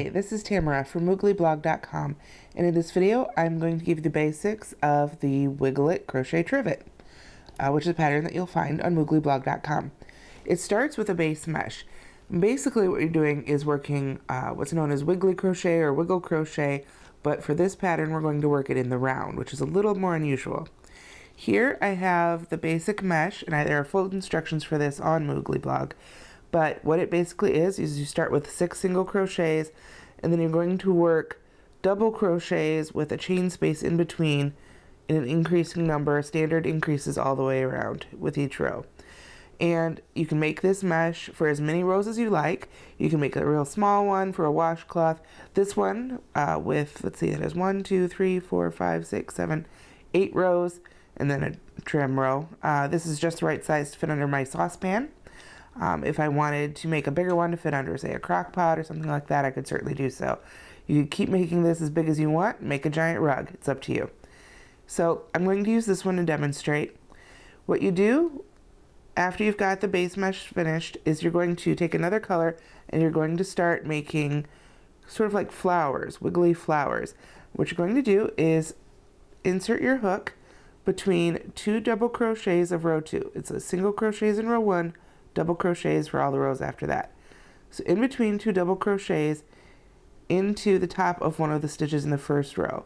Hi, this is Tamara from mooglyblog.com, and in this video I'm going to give you the basics of the Wiggly Crochet Trivet, which is a pattern that you'll find on mooglyblog.com. It starts with a base mesh. Basically what you're doing is working what's known as Wiggly Crochet or Wiggle Crochet, but for this pattern we're going to work it in the round, which is a little more unusual. Here I have the basic mesh, and there are full instructions for this on Moogly blog. But what it basically is you start with 6 single crochets, and then you're going to work double crochets with a chain space in between in an increasing number. Standard increases all the way around with each row. And you can make this mesh for as many rows as you like. You can make a real small one for a washcloth. This one with, let's see, it has 1, 2, 3, 4, 5, 6, 7, 8 rows, and then a trim row. This is just the right size to fit under my saucepan. If I wanted to make a bigger one to fit under, say, a crock pot or something like that, I could certainly do so. You could keep making this as big as you want, make a giant rug. It's up to you. So I'm going to use this one to demonstrate. What you do after you've got the base mesh finished is you're going to take another color and you're going to start making sort of like flowers, wiggly flowers. What you're going to do is insert your hook between 2 double crochets of row 2. It's a single crochets in row 1, double crochets for all the rows after that. So in between 2 double crochets into the top of one of the stitches in the first row.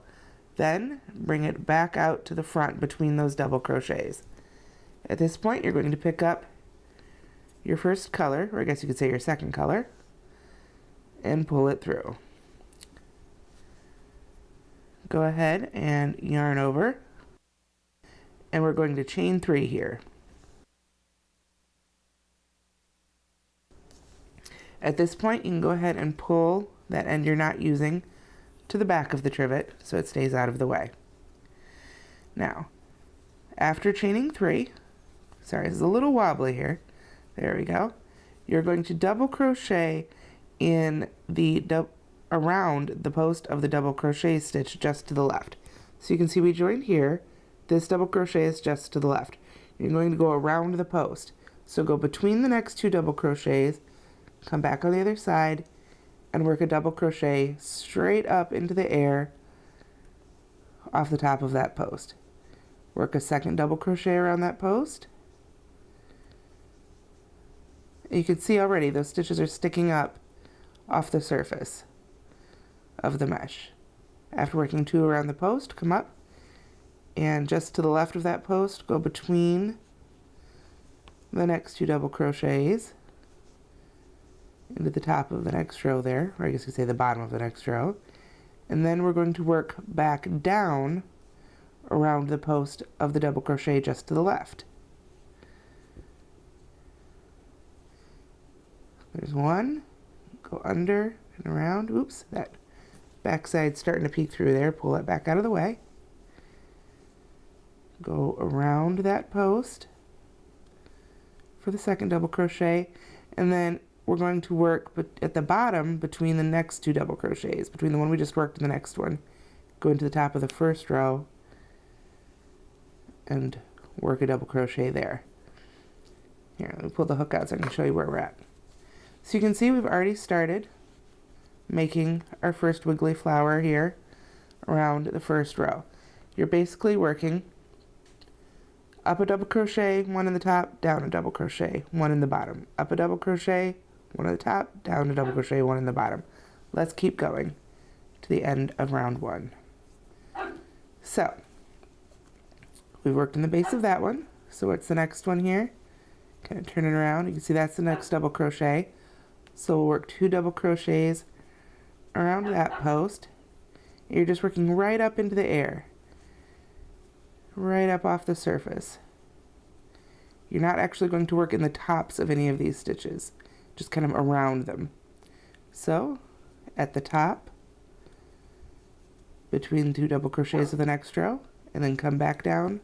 Then bring it back out to the front between those double crochets. At this point you're going to pick up your first color, or I guess you could say your second color, and pull it through. Go ahead and yarn over, and we're going to chain 3 here. At this point, you can go ahead and pull that end you're not using to the back of the trivet so it stays out of the way. Now, after chaining 3, sorry, this is a little wobbly here. There we go. You're going to double crochet in the around the post of the double crochet stitch just to the left. So you can see we joined here. This double crochet is just to the left. You're going to go around the post. So go between the next 2 double crochets, come back on the other side, and work a double crochet straight up into the air off the top of that post. Work a second double crochet around that post. You can see already those stitches are sticking up off the surface of the mesh. After working 2 around the post, come up, and just to the left of that post, go between the next 2 double crochets into the top of the next row there, or I guess you could say the bottom of the next row, and then we're going to work back down around the post of the double crochet just to the left. There's 1, go under and around. Oops, that back side's starting to peek through there. Pull that back out of the way. Go around that post for the second double crochet, and then we're going to work at the bottom between the next 2 double crochets, between the one we just worked and the next one. Go into the top of the first row and work a double crochet there. Here, let me pull the hook out so I can show you where we're at. So you can see we've already started making our first wiggly flower here around the first row. You're basically working up a double crochet, 1 in the top, down a double crochet, 1 in the bottom, up a double crochet, 1 at the top, down a double crochet, 1 in the bottom. Let's keep going to the end of round 1. So we've worked in the base of that one. So what's the next one here? Kind of turn it around. You can see that's the next double crochet. So we'll work 2 double crochets around that post. You're just working right up into the air, right up off the surface. You're not actually going to work in the tops of any of these stitches, just kind of around them. So at the top, between 2 double crochets of the next row, and then come back down,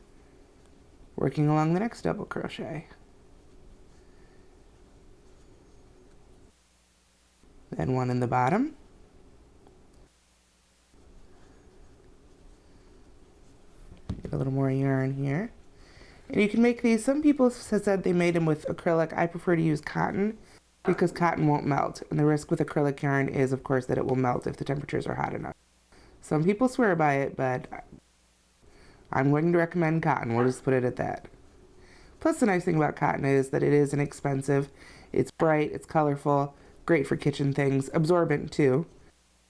working along the next double crochet. Then 1 in the bottom. Get a little more yarn here. And you can make these, some people have said they made them with acrylic. I prefer to use cotton. because cotton won't melt. And the risk with acrylic yarn is, of course, that it will melt if the temperatures are hot enough. Some people swear by it, but I'm going to recommend cotton. We'll just put it at that. Plus, the nice thing about cotton is that it is inexpensive. It's bright, it's colorful, great for kitchen things, absorbent too.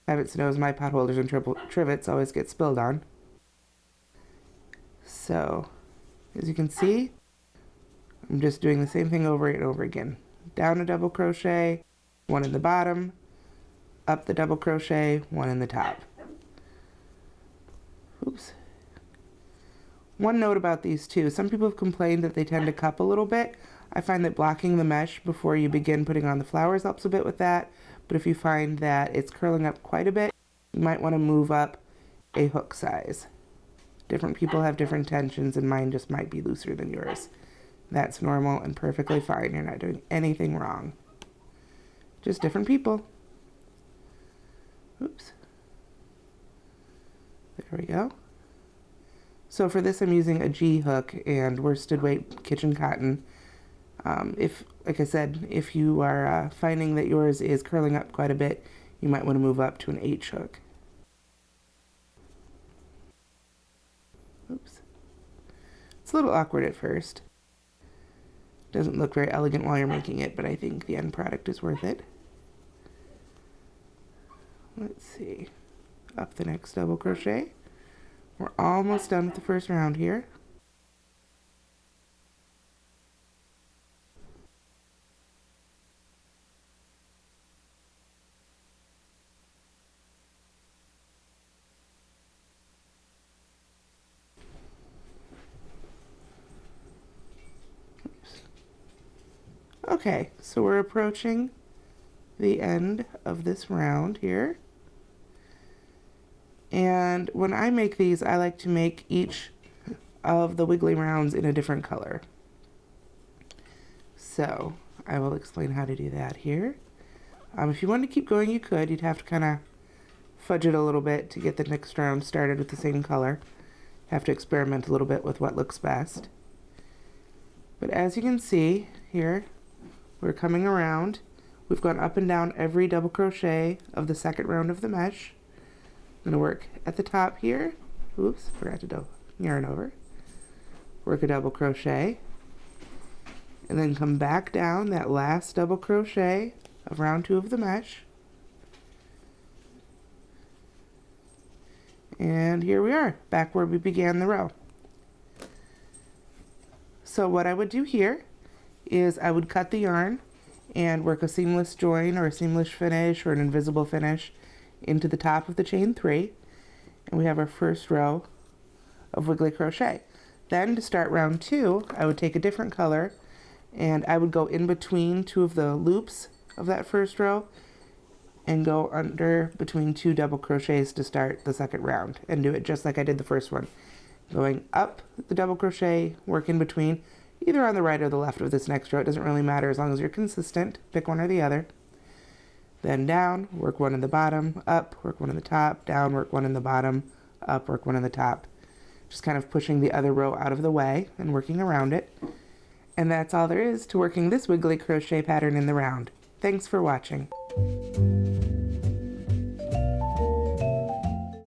Habits knows my pot holders and trivets always get spilled on. So, as you can see, I'm just doing the same thing over and over again. Down a double crochet, one in the bottom, up the double crochet, one in the top. Oops. One note about these too, some people have complained that they tend to cup a little bit. I find that blocking the mesh before you begin putting on the flowers helps a bit with that, but if you find that it's curling up quite a bit, you might want to move up a hook size. Different people have different tensions and mine just might be looser than yours. That's normal and perfectly fine. You're not doing anything wrong. Just different people. Oops. There we go. So for this I'm using a G hook and worsted weight kitchen cotton. If, like I said, if you are finding that yours is curling up quite a bit, you might want to move up to an H hook. Oops. It's a little awkward at first. Doesn't look very elegant while you're making it, but I think the end product is worth it. Let's see. Up the next double crochet. We're almost done with the first round here. Okay, so we're approaching the end of this round here. And when I make these, I like to make each of the wiggly rounds in a different color. So I will explain how to do that here. If you wanted to keep going, you could. You'd have to kind of fudge it a little bit to get the next round started with the same color. Have to experiment a little bit with what looks best. But as you can see here, we're coming around. We've gone up and down every double crochet of the second round of the mesh. I'm going to work at the top here. Oops, forgot to yarn over. Work a double crochet. And then come back down that last double crochet of round 2 of the mesh. And here we are, back where we began the row. So what I would do here is I would cut the yarn and work a seamless join or a seamless finish or an invisible finish into the top of the chain 3, and we have our first row of wiggly crochet. Then to start round 2, I would take a different color and I would go in between 2 of the loops of that first row and go under between 2 double crochets to start the second round, and do it just like I did the first one. Going up the double crochet, work in between, either on the right or the left of this next row. It doesn't really matter as long as you're consistent. Pick one or the other. Then down, work 1 in the bottom, up, work 1 in the top, down, work 1 in the bottom, up, work 1 in the top. Just kind of pushing the other row out of the way and working around it. And that's all there is to working this wiggly crochet pattern in the round. Thanks for watching.